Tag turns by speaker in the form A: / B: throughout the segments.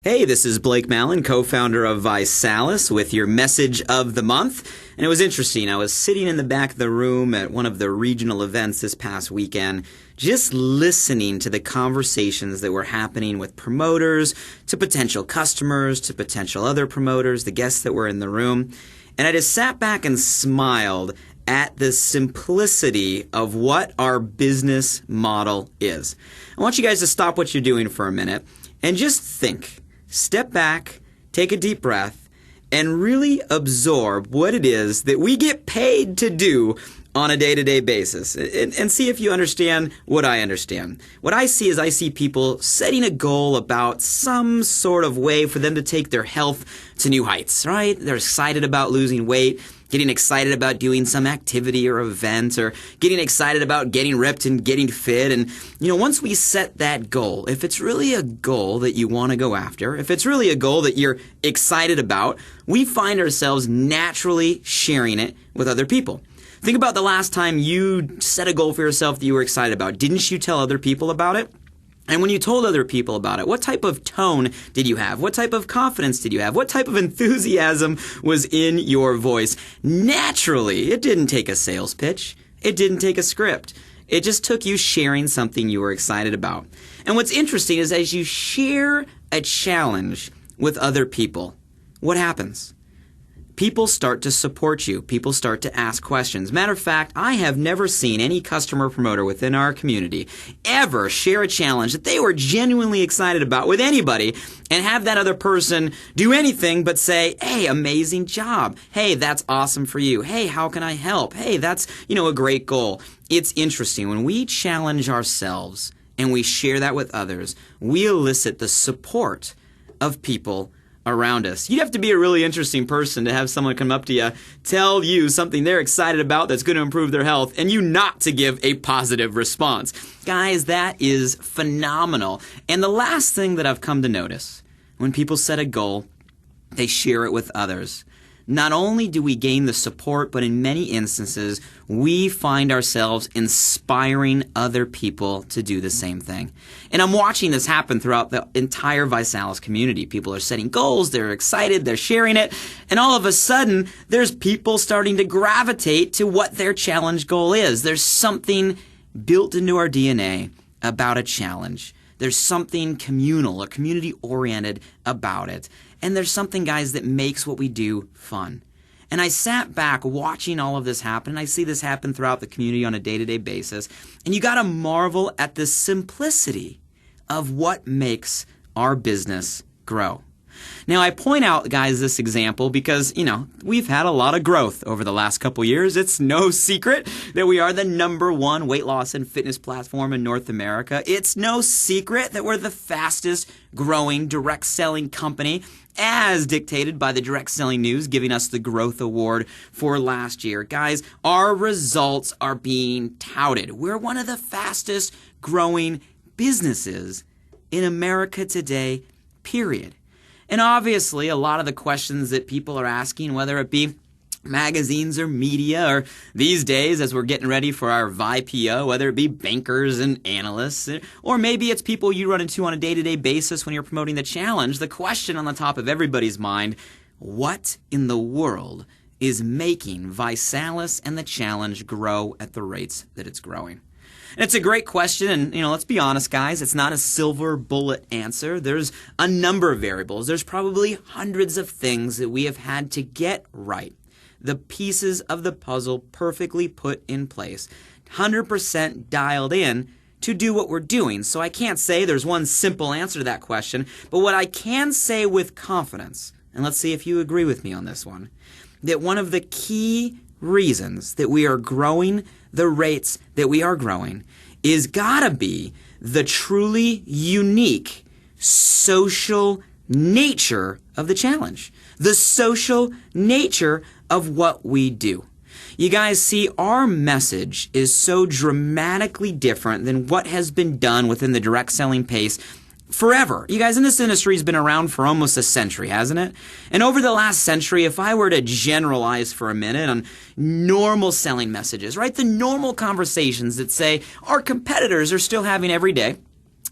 A: Hey, this is Blake Mallon, co-founder of ViSalus, with your message of the month. And it was interesting. I was sitting in the back of the room at one of the regional events this past weekend, just listening to the conversations that were happening with promoters, to potential customers, to potential other promoters, the guests that were in the room. And I just sat back and smiled at the simplicity of what our business model is. I want you guys to stop what you're doing for a minute and just think. Step back, take a deep breath, and really absorb what it is that we get paid to do on a day-to-day basis, and see if you understand what I understand. What I see is I see people setting a goal about some sort of way for them to take their health to new heights, right? They're excited about losing weight, getting excited about doing some activity or event, or getting excited about getting ripped and getting fit. And, once we set that goal, if it's really a goal that you want to go after, if it's really a goal that you're excited about, we find ourselves naturally sharing it with other people. Think about the last time you set a goal for yourself that you were excited about. Didn't you tell other people about it? And when you told other people about it, what type of tone did you have? What type of confidence did you have? What type of enthusiasm was in your voice? Naturally, it didn't take a sales pitch. It didn't take a script. It just took you sharing something you were excited about. And what's interesting is as you share a challenge with other people, what happens? People start to support you. People start to ask questions. Matter of fact, I have never seen any customer promoter within our community ever share a challenge that they were genuinely excited about with anybody and have that other person do anything but say, hey, amazing job. Hey, that's awesome for you. Hey, how can I help? Hey, that's, a great goal. It's interesting. When we challenge ourselves and we share that with others, we elicit the support of people around us. You'd have to be a really interesting person to have someone come up to you, tell you something they're excited about that's going to improve their health, and you not to give a positive response. Guys, that is phenomenal. And the last thing that I've come to notice, when people set a goal, they share it with others. Not only do we gain the support, but in many instances, we find ourselves inspiring other people to do the same thing. And I'm watching this happen throughout the entire ViSalus community. People are setting goals, they're excited, they're sharing it, and all of a sudden, there's people starting to gravitate to what their challenge goal is. There's something built into our DNA about a challenge. There's something communal or community-oriented about it. And there's something, guys, that makes what we do fun. And I sat back watching all of this happen, and I see this happen throughout the community on a day-to-day basis. And you got to marvel at the simplicity of what makes our business grow. Now, I point out, guys, this example because, we've had a lot of growth over the last couple years. It's no secret that we are the #1 weight loss and fitness platform in North America. It's no secret that we're the fastest growing direct selling company, as dictated by the Direct Selling News, giving us the Growth Award for last year. Guys, our results are being touted. We're one of the fastest growing businesses in America today, period. And obviously, a lot of the questions that people are asking, whether it be magazines or media, or these days as we're getting ready for our VIPO, whether it be bankers and analysts, or maybe it's people you run into on a day-to-day basis when you're promoting the challenge, the question on the top of everybody's mind, what in the world is making ViSalus and the challenge grow at the rates that it's growing? And it's a great question, and let's be honest, guys, it's not a silver bullet answer. There's a number of variables. There's probably hundreds of things that we have had to get right. The pieces of the puzzle perfectly put in place, 100% dialed in to do what we're doing. So I can't say there's one simple answer to that question, but what I can say with confidence, and let's see if you agree with me on this one, that one of the key reasons that we are growing the rates that we are growing is gotta be the truly unique social nature of the challenge, the social nature of what we do. You guys see, our message is so dramatically different than what has been done within the direct selling pace forever. You guys, in this industry has been around for almost a century, hasn't it? And over the last century, if I were to generalize for a minute on normal selling messages, right? The normal conversations that say our competitors are still having every day,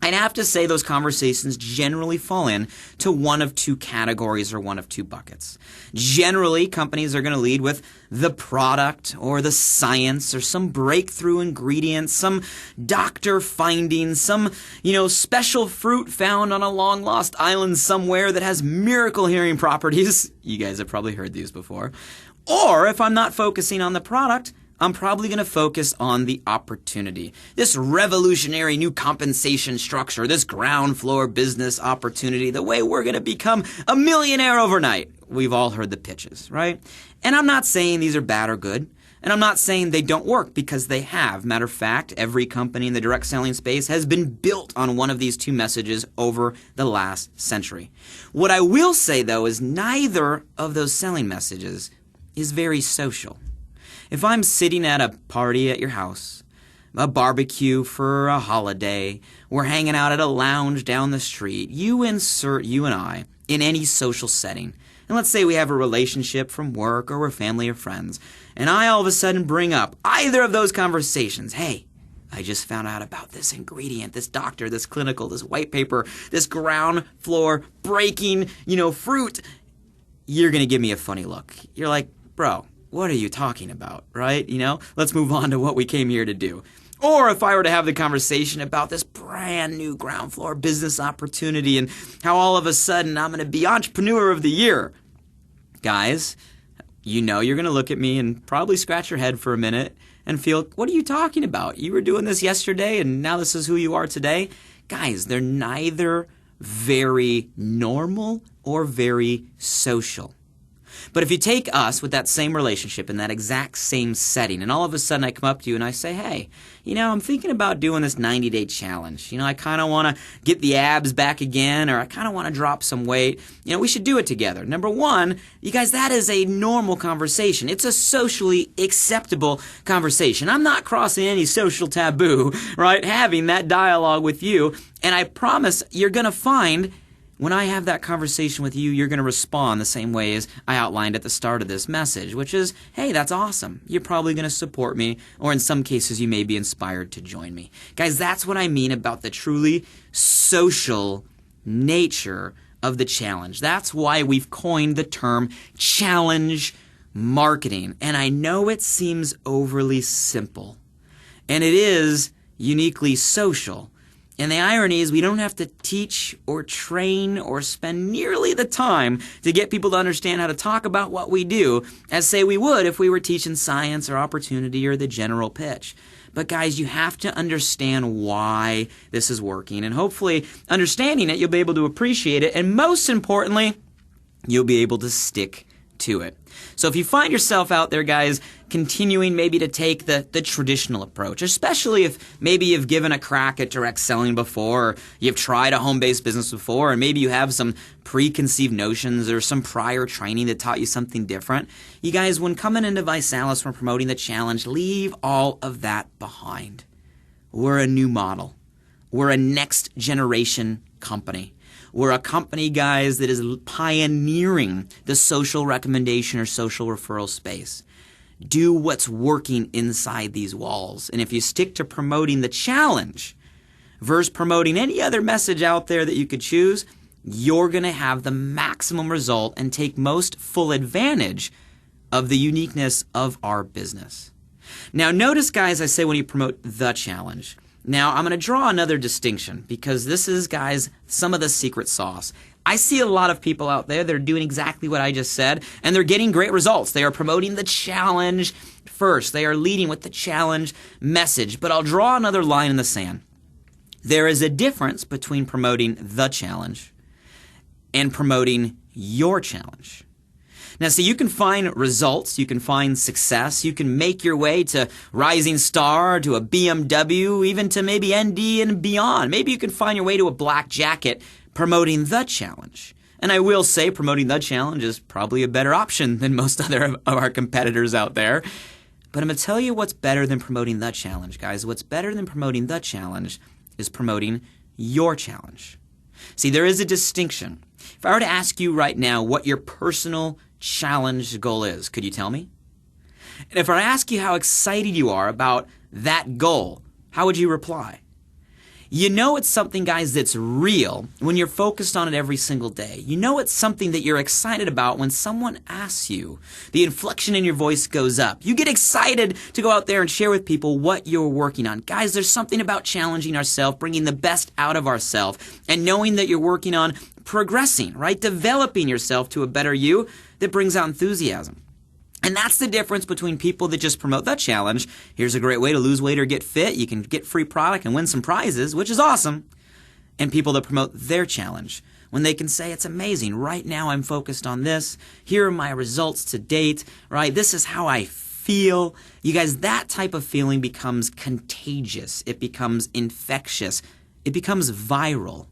A: I'd have to say those conversations generally fall in to one of two categories or one of two buckets. Generally, companies are going to lead with the product or the science or some breakthrough ingredient, some doctor finding, some, special fruit found on a long-lost island somewhere that has miracle hearing properties. You guys have probably heard these before. Or if I'm not focusing on the product, I'm probably going to focus on the opportunity. This revolutionary new compensation structure, this ground floor business opportunity, the way we're going to become a millionaire overnight. We've all heard the pitches, right? And I'm not saying these are bad or good. And I'm not saying they don't work, because they have. Matter of fact, every company in the direct selling space has been built on one of these two messages over the last century. What I will say, though, is neither of those selling messages is very social. If I'm sitting at a party at your house, a barbecue for a holiday, we're hanging out at a lounge down the street, you insert you and I in any social setting, and let's say we have a relationship from work or we're family or friends, and I all of a sudden bring up either of those conversations. Hey, I just found out about this ingredient, this doctor, this clinical, this white paper, this ground floor breaking, fruit. You're going to give me a funny look. You're like, bro, what are you talking about, right? Let's move on to what we came here to do. Or if I were to have the conversation about this brand new ground floor business opportunity and how all of a sudden I'm going to be entrepreneur of the year. Guys, you're going to look at me and probably scratch your head for a minute and feel, what are you talking about? You were doing this yesterday and now this is who you are today? Guys, they're neither very normal or very social. But if you take us with that same relationship in that exact same setting, and all of a sudden I come up to you and I say, hey, I'm thinking about doing this 90-day challenge. I kind of want to get the abs back again, or I kind of want to drop some weight. We should do it together. Number one, you guys, that is a normal conversation. It's a socially acceptable conversation. I'm not crossing any social taboo, right? Having that dialogue with you. And I promise you're going to find when I have that conversation with you, you're going to respond the same way as I outlined at the start of this message, which is, hey, that's awesome. You're probably going to support me, or in some cases, you may be inspired to join me. Guys, that's what I mean about the truly social nature of the challenge. That's why we've coined the term challenge marketing. And I know it seems overly simple, and it is uniquely social. And the irony is we don't have to teach or train or spend nearly the time to get people to understand how to talk about what we do as, say, we would if we were teaching science or opportunity or the general pitch. But guys, you have to understand why this is working. And hopefully, understanding it, you'll be able to appreciate it. And most importantly, you'll be able to stick to it. So if you find yourself out there, guys, continuing maybe to take the traditional approach, especially if maybe you've given a crack at direct selling before, or you've tried a home-based business before, and maybe you have some preconceived notions or some prior training that taught you something different, you guys, when coming into ViSalus, when promoting the challenge, leave all of that behind. We're a new model. We're a next generation company. We're a company, guys, that is pioneering the social recommendation or social referral space. Do what's working inside these walls. And if you stick to promoting the challenge versus promoting any other message out there that you could choose, you're going to have the maximum result and take most full advantage of the uniqueness of our business. Now, notice, guys, I say when you promote the challenge. Now, I'm going to draw another distinction because this is, guys, some of the secret sauce. I see a lot of people out there that are doing exactly what I just said, and they're getting great results. They are promoting the challenge first. They are leading with the challenge message. But I'll draw another line in the sand. There is a difference between promoting the challenge and promoting your challenge. Now, see, you can find results, you can find success, you can make your way to Rising Star, to a BMW, even to maybe ND and beyond. Maybe you can find your way to a black jacket promoting the challenge. And I will say promoting the challenge is probably a better option than most other of our competitors out there. But I'm going to tell you what's better than promoting the challenge, guys. What's better than promoting the challenge is promoting your challenge. See, there is a distinction. If I were to ask you right now what your personal challenge goal is, could you tell me? And if I ask you how excited you are about that goal, how would you reply? You know it's something, guys, that's real when you're focused on it every single day. You know it's something that you're excited about when someone asks you. The inflection in your voice goes up. You get excited to go out there and share with people what you're working on. Guys, there's something about challenging ourselves, bringing the best out of ourselves, and knowing that you're working on progressing, right? Developing yourself to a better you that brings out enthusiasm. And that's the difference between people that just promote the challenge. Here's a great way to lose weight or get fit. You can get free product and win some prizes, which is awesome. And people that promote their challenge, when they can say, it's amazing. Right now I'm focused on this. Here are my results to date, right? This is how I feel. You guys, that type of feeling becomes contagious. It becomes infectious. It becomes viral.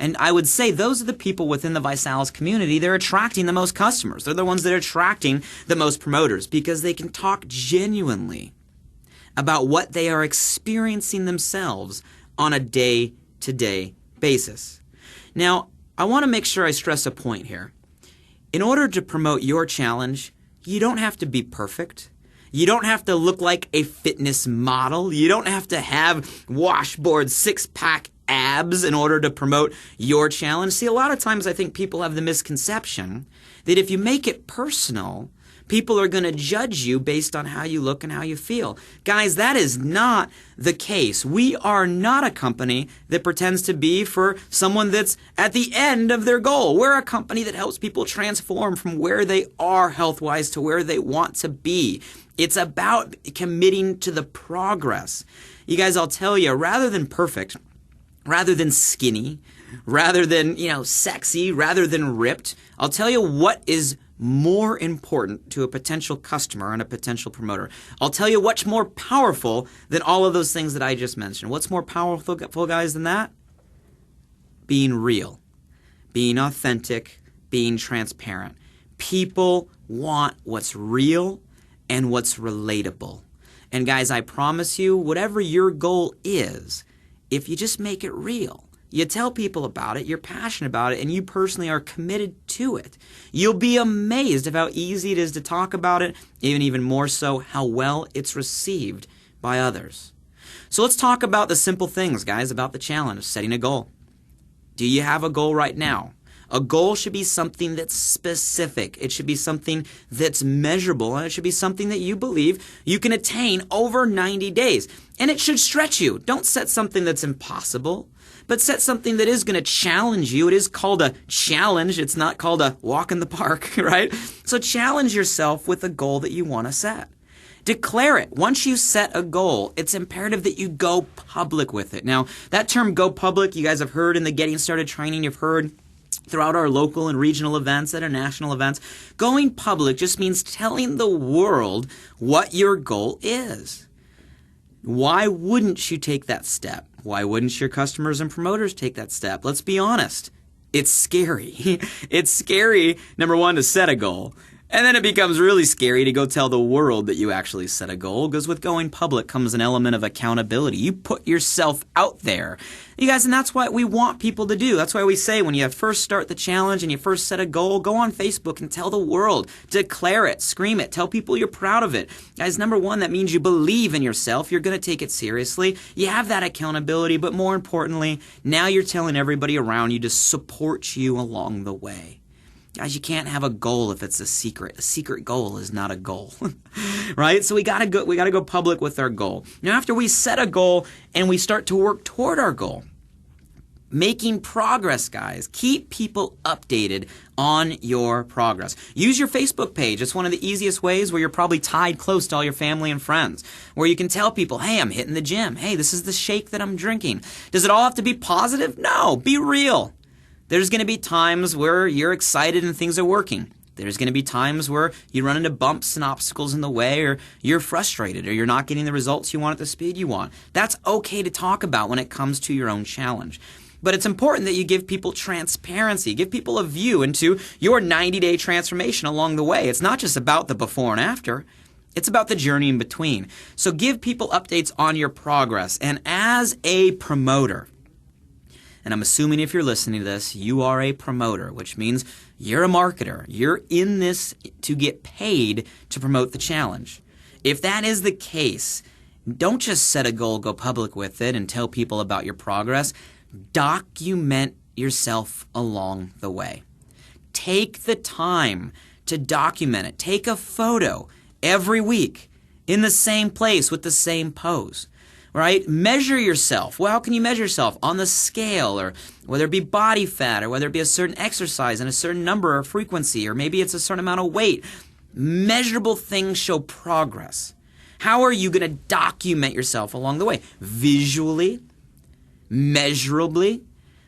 A: And I would say those are the people within the ViSalus community. They're attracting the most customers. They're the ones that are attracting the most promoters because they can talk genuinely about what they are experiencing themselves on a day-to-day basis. Now, I want to make sure I stress a point here. In order to promote your challenge, you don't have to be perfect. You don't have to look like a fitness model. You don't have to have washboard six-pack abs in order to promote your challenge. See, a lot of times I think people have the misconception that if you make it personal, people are going to judge you based on how you look and how you feel. Guys, that is not the case. We are not a company that pretends to be for someone that's at the end of their goal. We're a company that helps people transform from where they are health-wise to where they want to be. It's about committing to the progress. You guys, I'll tell you, rather than perfect, rather than skinny, rather than, sexy, rather than ripped, I'll tell you what is more important to a potential customer and a potential promoter. I'll tell you what's more powerful than all of those things that I just mentioned. What's more powerful, guys, than that? Being real, being authentic, being transparent. People want what's real and what's relatable. And guys, I promise you, whatever your goal is, if you just make it real, you tell people about it, you're passionate about it, and you personally are committed to it, you'll be amazed of how easy it is to talk about it, even more so how well it's received by others. So let's talk about the simple things, guys, about the challenge, setting a goal. Do you have a goal right now? A goal should be something that's specific. It should be something that's measurable, and it should be something that you believe you can attain over 90 days. And it should stretch you. Don't set something that's impossible, but set something that is going to challenge you. It is called a challenge. It's not called a walk in the park, right? So challenge yourself with a goal that you want to set. Declare it. Once you set a goal, it's imperative that you go public with it. Now, that term go public, you guys have heard in the Getting Started training, you've heard throughout our local and regional events, at our national events. Going public just means telling the world what your goal is. Why wouldn't you take that step? Why wouldn't your customers and promoters take that step? Let's be honest. It's scary. It's scary, number one, to set a goal. And then it becomes really scary to go tell the world that you actually set a goal, because with going public comes an element of accountability. You put yourself out there. You guys, and that's what we want people to do. That's why we say when you first start the challenge and you first set a goal, go on Facebook and tell the world. Declare it. Scream it. Tell people you're proud of it. Guys, number one, that means you believe in yourself. You're going to take it seriously. You have that accountability, but more importantly, now you're telling everybody around you to support you along the way. Guys, you can't have a goal if it's a secret. A secret goal is not a goal, right? So we gotta go public with our goal. Now, after we set a goal and we start to work toward our goal, making progress, guys. Keep people updated on your progress. Use your Facebook page. It's one of the easiest ways where you're probably tied close to all your family and friends, where you can tell people, hey, I'm hitting the gym. Hey, this is the shake that I'm drinking. Does it all have to be positive? No, be real. There's going to be times where you're excited and things are working. There's going to be times where you run into bumps and obstacles in the way, or you're frustrated, or you're not getting the results you want at the speed you want. That's okay to talk about when it comes to your own challenge. But it's important that you give people transparency, give people a view into your 90-day transformation along the way. It's not just about the before and after. It's about the journey in between. So give people updates on your progress. And as a promoter, and I'm assuming if you're listening to this, you are a promoter, which means you're a marketer. You're in this to get paid to promote the challenge. If that is the case, Don't just set a goal, go public with it, and tell people about your progress. Document yourself along the way. Take the time to document it. Take a photo every week in the same place with the same pose, right? Measure yourself. Well, how can you measure yourself? On the scale, or whether it be body fat, or whether it be a certain exercise and a certain number or frequency, or maybe it's a certain amount of weight. Measurable things show progress. How are you going to document yourself along the way? Visually, measurably.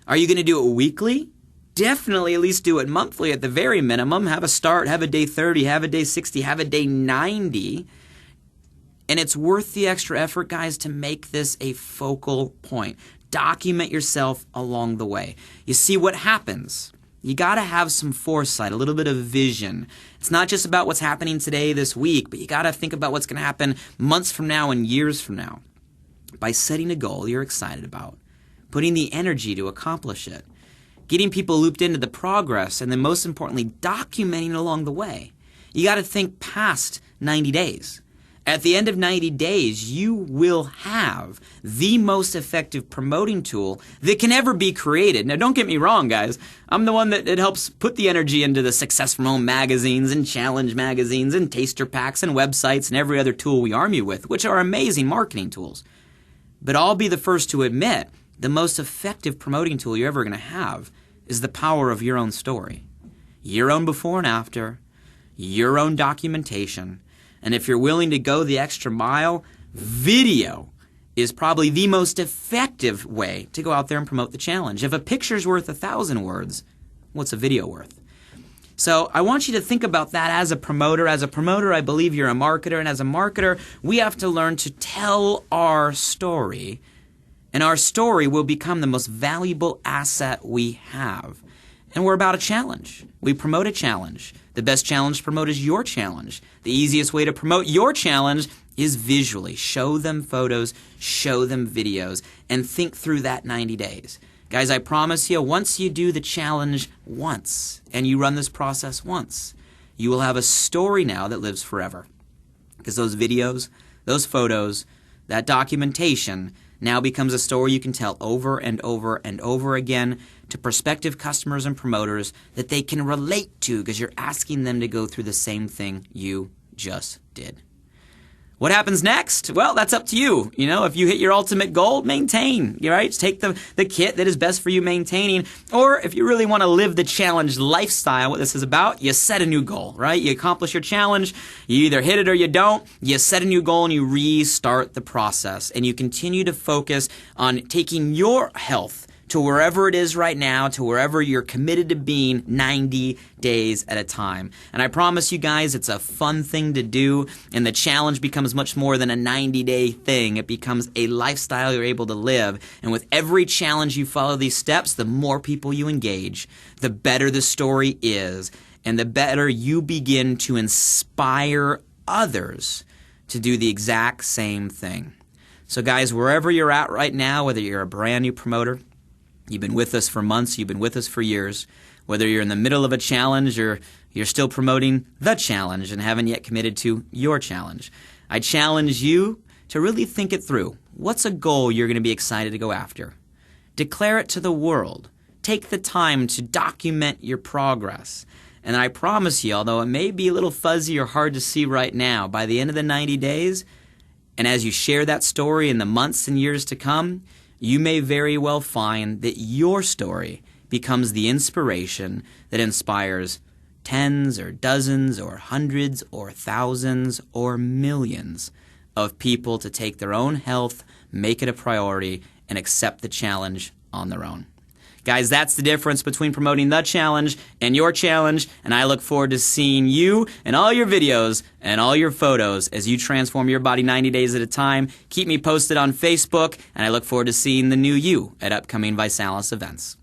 A: Are you going to do it weekly? Definitely at least do it monthly at the very minimum. Have a start, have a day 30, have a day 60, have a day 90. And it's worth the extra effort, guys, to make this a focal point. Document yourself along the way. You see what happens. You got to have some foresight, a little bit of vision. It's not just about what's happening today, this week, but you got to think about what's going to happen months from now and years from now. By setting a goal you're excited about, putting the energy to accomplish it, getting people looped into the progress, and then most importantly, documenting along the way. You got to think past 90 days. At the end of 90 days, you will have the most effective promoting tool that can ever be created. Now, don't get me wrong, guys. I'm the one that helps put the energy into the Success from Home magazines and challenge magazines and taster packs and websites and every other tool we arm you with, which are amazing marketing tools. But I'll be the first to admit the most effective promoting tool you're ever going to have is the power of your own story. Your own before and after, your own documentation. And if you're willing to go the extra mile, video is probably the most effective way to go out there and promote the challenge. If a picture's worth 1,000 words, what's a video worth? So I want you to think about that as a promoter. As a promoter, I believe you're a marketer. And as a marketer, we have to learn to tell our story. And our story will become the most valuable asset we have. And we're about a challenge. We promote a challenge. The best challenge to promote is your challenge. The easiest way to promote your challenge is visually. Show them photos, show them videos, and think through that 90 days. Guys, I promise you, once you do the challenge once, and you run this process once, you will have a story now that lives forever. Because those videos, those photos, that documentation now becomes a story you can tell over and over and over again to prospective customers and promoters that they can relate to because you're asking them to go through the same thing you just did. What happens next? Well, that's up to you. You know, if you hit your ultimate goal, maintain, right? Take the kit that is best for you maintaining. Or if you really want to live the challenge lifestyle, what this is about, you set a new goal, right? You accomplish your challenge, you either hit it or you don't, you set a new goal and you restart the process. And you continue to focus on taking your health to wherever it is right now, to wherever you're committed to being 90 days at a time. And I promise you guys, it's a fun thing to do, and the challenge becomes much more than a 90-day thing. It becomes a lifestyle you're able to live. And with every challenge you follow these steps, the more people you engage, the better the story is, and the better you begin to inspire others to do the exact same thing. So guys, wherever you're at right now, whether you're a brand new promoter, you've been with us for months, you've been with us for years, whether you're in the middle of a challenge or you're still promoting the challenge and haven't yet committed to your challenge, I challenge you to really think it through. What's a goal you're going to be excited to go after? Declare it to the world. Take the time to document your progress. And I promise you, although it may be a little fuzzy or hard to see right now, by the end of the 90 days, and as you share that story in the months and years to come, you may very well find that your story becomes the inspiration that inspires tens or dozens or hundreds or thousands or millions of people to take their own health, make it a priority, and accept the challenge on their own. Guys, that's the difference between promoting the challenge and your challenge, and I look forward to seeing you and all your videos and all your photos as you transform your body 90 days at a time. Keep me posted on Facebook, and I look forward to seeing the new you at upcoming ViSalus events.